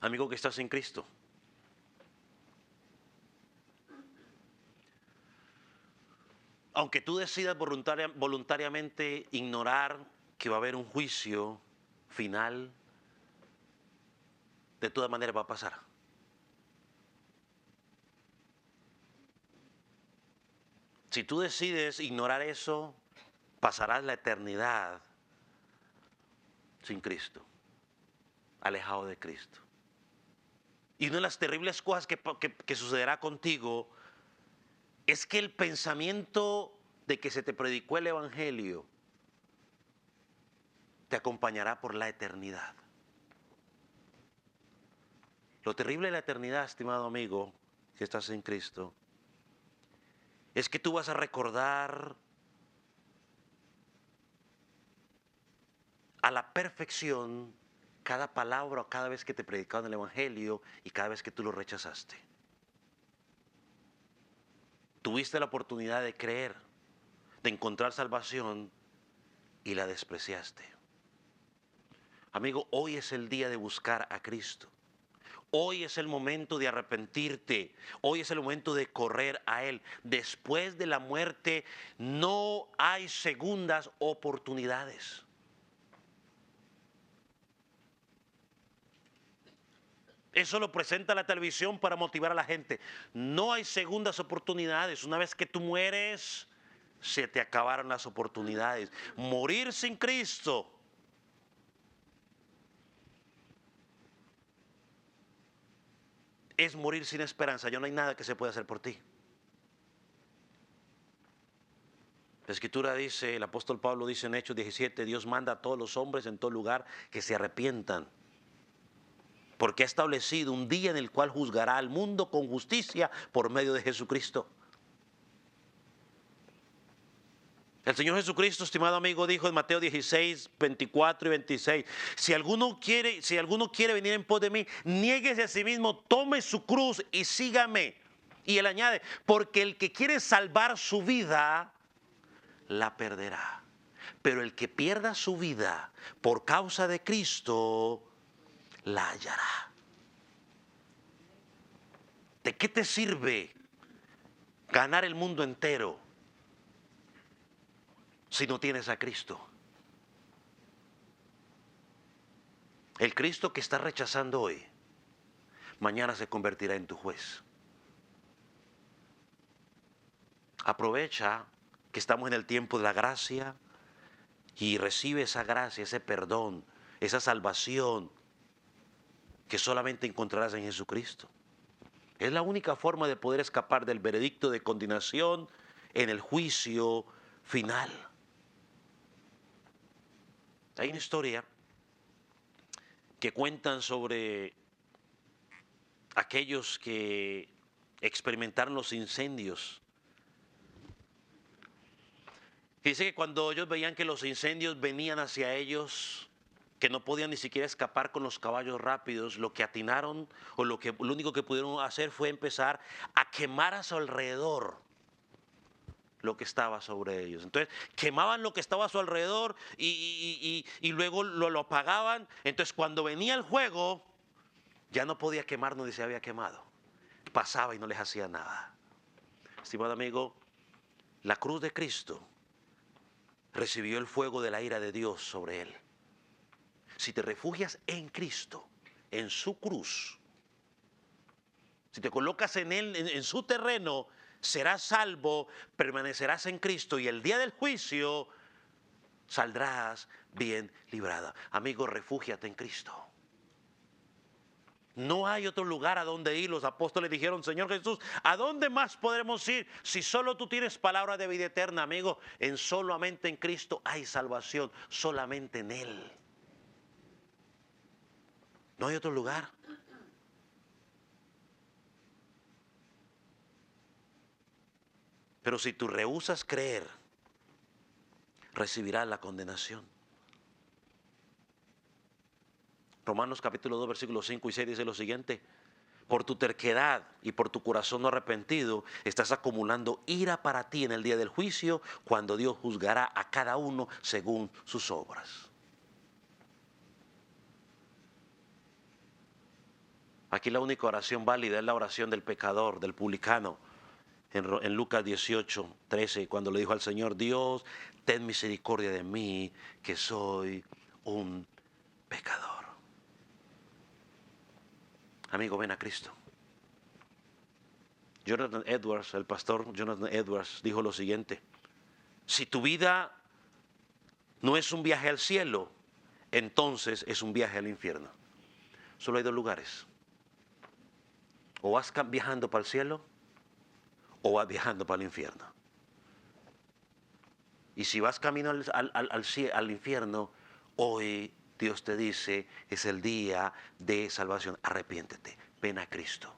Amigo que estás en Cristo, aunque tú decidas voluntariamente ignorar que va a haber un juicio final, de todas maneras va a pasar. Si tú decides ignorar eso, pasarás la eternidad sin Cristo, alejado de Cristo. Y una de las terribles cosas que sucederá contigo es que el pensamiento de que se te predicó el Evangelio te acompañará por la eternidad. Lo terrible de la eternidad, estimado amigo, que estás en Cristo, es que tú vas a recordar a la perfección cada palabra o cada vez que te predicaron el Evangelio y cada vez que tú lo rechazaste. Tuviste la oportunidad de creer, de encontrar salvación y la despreciaste. Amigo, hoy es el día de buscar a Cristo. Hoy es el momento de arrepentirte. Hoy es el momento de correr a Él. Después de la muerte no hay segundas oportunidades. Eso lo presenta la televisión para motivar a la gente. No hay segundas oportunidades. Una vez que tú mueres, se te acabaron las oportunidades. Morir sin Cristo es morir sin esperanza. Ya no hay nada que se pueda hacer por ti. La Escritura dice, el apóstol Pablo dice en Hechos 17, Dios manda a todos los hombres en todo lugar que se arrepientan, porque ha establecido un día en el cual juzgará al mundo con justicia por medio de Jesucristo. El Señor Jesucristo, estimado amigo, dijo en Mateo 16, 24 y 26, si alguno quiere venir en pos de mí, niéguese a sí mismo, tome su cruz y sígame. Y Él añade, porque el que quiere salvar su vida, la perderá. Pero el que pierda su vida por causa de Cristo, la hallará. ¿De qué te sirve ganar el mundo entero si no tienes a Cristo? El Cristo que estás rechazando hoy, mañana se convertirá en tu juez. Aprovecha que estamos en el tiempo de la gracia y recibe esa gracia, ese perdón, esa salvación que solamente encontrarás en Jesucristo. Es la única forma de poder escapar del veredicto de condenación en el juicio final. Hay una historia que cuentan sobre aquellos que experimentaron los incendios. Dice que cuando ellos veían que los incendios venían hacia ellos, que no podían ni siquiera escapar con los caballos rápidos, lo que atinaron o lo único que pudieron hacer fue empezar a quemar a su alrededor lo que estaba sobre ellos. Entonces quemaban lo que estaba a su alrededor y luego lo apagaban. Entonces cuando venía el fuego ya no podía quemar donde se había quemado. Pasaba y no les hacía nada. Estimado amigo, la cruz de Cristo recibió el fuego de la ira de Dios sobre él. Si te refugias en Cristo, en su cruz, si te colocas en él, en su terreno, serás salvo, permanecerás en Cristo y el día del juicio saldrás bien librada. Amigo, refúgiate en Cristo. No hay otro lugar a donde ir. Los apóstoles dijeron, Señor Jesús, ¿a dónde más podremos ir si solo tú tienes palabra de vida eterna? Amigo, solamente en Cristo hay salvación, solamente en Él. No hay otro lugar. Pero si tú rehusas creer, recibirás la condenación. Romanos capítulo 2, versículos 5 y 6 dice lo siguiente: por tu terquedad y por tu corazón no arrepentido, estás acumulando ira para ti en el día del juicio, cuando Dios juzgará a cada uno según sus obras. Aquí la única oración válida es la oración del pecador, del publicano. En Lucas 18, 13, cuando le dijo al Señor, Dios, ten misericordia de mí, que soy un pecador. amigo, ven a Cristo. Jonathan Edwards, el pastor Jonathan Edwards, dijo lo siguiente: si tu vida no es un viaje al cielo, entonces es un viaje al infierno. Solo hay dos lugares: o vas viajando para el cielo o vas viajando para el infierno. Y si vas camino al infierno, hoy Dios te dice, es el día de salvación. Arrepiéntete, ven a Cristo.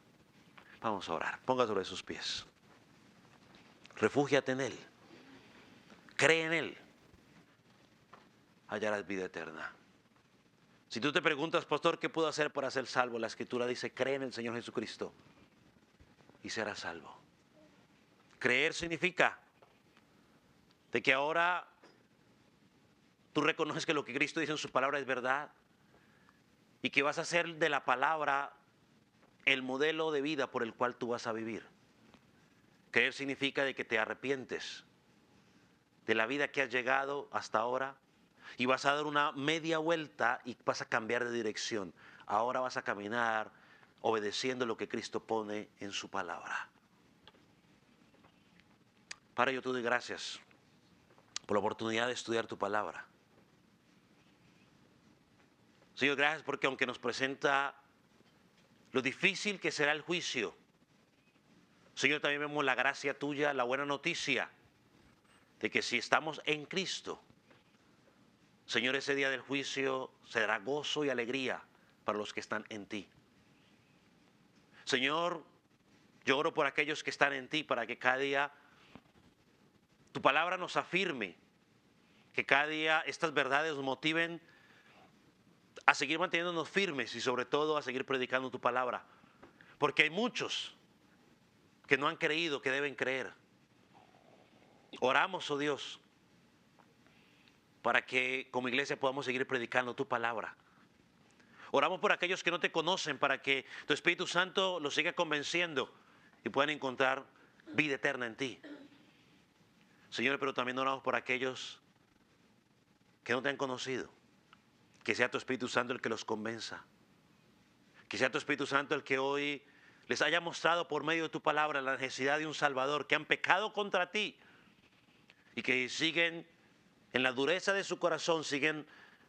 Vamos a orar. Ponga sobre sus pies. Refúgiate en Él. Cree en Él. Hallarás vida eterna. Si tú te preguntas, pastor, ¿qué puedo hacer para ser salvo? La Escritura dice, cree en el Señor Jesucristo y serás salvo. Creer significa de que ahora tú reconoces que lo que Cristo dice en su palabra es verdad y que vas a hacer de la palabra el modelo de vida por el cual tú vas a vivir. Creer significa de que te arrepientes de la vida que has llegado hasta ahora y vas a dar una media vuelta y vas a cambiar de dirección. Ahora vas a caminar obedeciendo lo que Cristo pone en su palabra. Padre, yo te doy gracias por la oportunidad de estudiar tu palabra. Señor, gracias porque aunque nos presenta lo difícil que será el juicio, Señor, también vemos la gracia tuya, la buena noticia de que si estamos en Cristo, Señor, ese día del juicio será gozo y alegría para los que están en ti. Señor, yo oro por aquellos que están en ti para que cada día tu palabra nos afirme, que cada día estas verdades nos motiven a seguir manteniéndonos firmes y sobre todo a seguir predicando tu palabra. Porque hay muchos que no han creído, que deben creer. Oramos, oh Dios, para que como iglesia podamos seguir predicando tu palabra. Oramos por aquellos que no te conocen, para que tu Espíritu Santo los siga convenciendo y puedan encontrar vida eterna en ti. Señor, pero también oramos por aquellos que no te han conocido. Que sea tu Espíritu Santo el que los convenza. Que sea tu Espíritu Santo el que hoy les haya mostrado por medio de tu palabra la necesidad de un Salvador, que han pecado contra ti y que siguen en la dureza de su corazón, siguen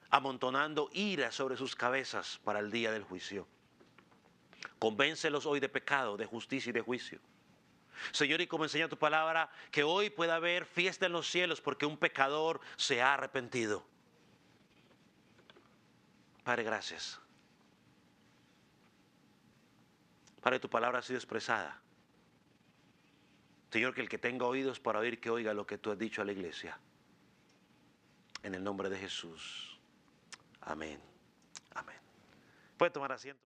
amontonando ira sobre sus cabezas para el día del juicio. Convéncelos hoy de pecado, de justicia y de juicio. Señor, y como enseña tu palabra, que hoy pueda haber fiesta en los cielos porque un pecador se ha arrepentido. Padre, gracias. Padre, tu palabra ha sido expresada. Señor, que el que tenga oídos para oír, que oiga lo que tú has dicho a la iglesia. En el nombre de Jesús. Amén. Amén. Puede tomar asiento.